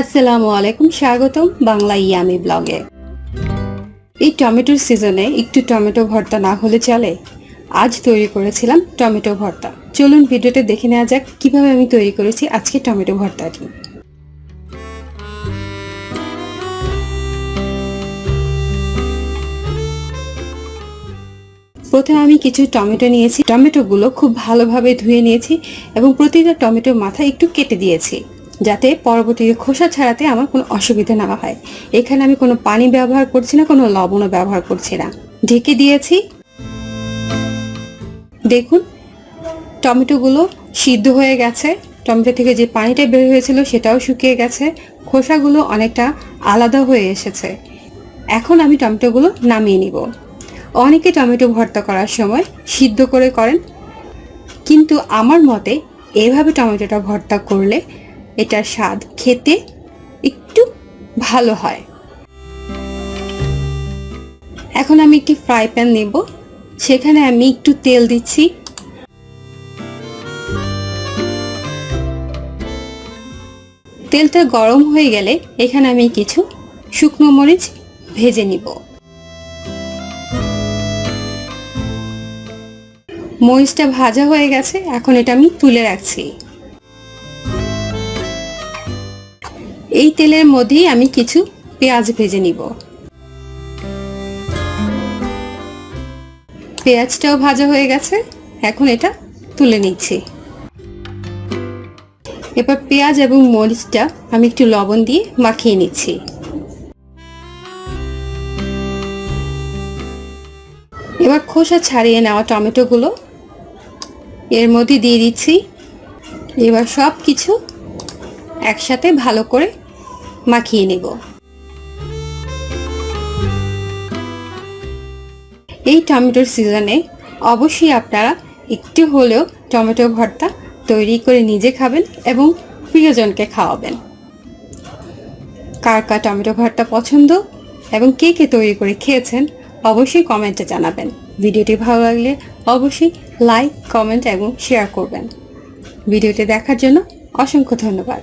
আসসালামু আলাইকুম, স্বাগতম বাংলা ইয়ামি ব্লগে। এই টমেটোর সিজনে একটু টমেটো ভর্তা না হলে চলে। আজ তৈরি করেছিলাম টমেটো ভর্তা। চলুন ভিডিওতে দেখে নেওয়া যাক কিভাবে আমি তৈরি করেছি আজকে টমেটো ভর্তাটি। প্রথমে আমি কিছু টমেটো নিয়েছি। টমেটোগুলো খুব ভালোভাবে ধুয়ে নিয়েছি এবং প্রতিটা টমেটোর মাথা একটু কেটে দিয়েছি, যাতে পরবর্তীতে খোসা ছাড়াতে আমার কোনো অসুবিধা না হয়। এখানে আমি কোনো পানি ব্যবহার করছি না, কোনো লবণও ব্যবহার করছি না। ঢেকে দিয়েছি। দেখুন টমেটোগুলো সিদ্ধ হয়ে গেছে। টমেটো থেকে যে পানিটা বের হয়েছিল সেটাও শুকিয়ে গেছে, খোসাগুলো অনেকটা আলাদা হয়ে এসেছে। এখন আমি টমেটোগুলো নামিয়ে নিব। অনেকে টমেটো ভর্তা করার সময় সিদ্ধ করে করেন, কিন্তু আমার মতে এভাবে টমেটোটা ভর্তা করলে এটার স্বাদ খেতে একটু ভালো হয়। এখন আমি একটি ফ্রাই প্যান নেব, সেখানে আমি একটু তেল দিচ্ছি। তেলটা গরম হয়ে গেলে এখানে আমি কিছু শুকনো মরিচ ভেজে নিব। মরিচটা ভাজা হয়ে গেছে, এখন এটা আমি তুলে রাখছি। এই তেলের মধ্যেই আমি কিছু পেঁয়াজ ভেজে নিব। পেঁয়াজটাও ভাজা হয়ে গেছে, এখন এটা তুলে নিচ্ছি। এবার পেঁয়াজ এবং মরিচটা আমি একটু লবণ দিয়ে মাখিয়ে নিচ্ছি। এবার খোসা ছাড়িয়ে নেওয়া টমেটোগুলো এর মধ্যে দিয়ে দিচ্ছি। এবার সব কিছু একসাথে ভালো করে মাখিয়ে নেব। এই টমেটোর সিজনে অবশ্যই আপনারা একটু হলেও টমেটো ভর্তা তৈরি করে নিজে খাবেন এবং প্রিয়জনকে খাওয়াবেন। কার কার টমেটো ভর্তা পছন্দ এবং কে কে তৈরি করে খেয়েছেন অবশ্যই কমেন্টে জানাবেন। ভিডিওটি ভালো লাগলে অবশ্যই লাইক, কমেন্ট এবং শেয়ার করবেন। ভিডিওটি দেখার জন্য অসংখ্য ধন্যবাদ।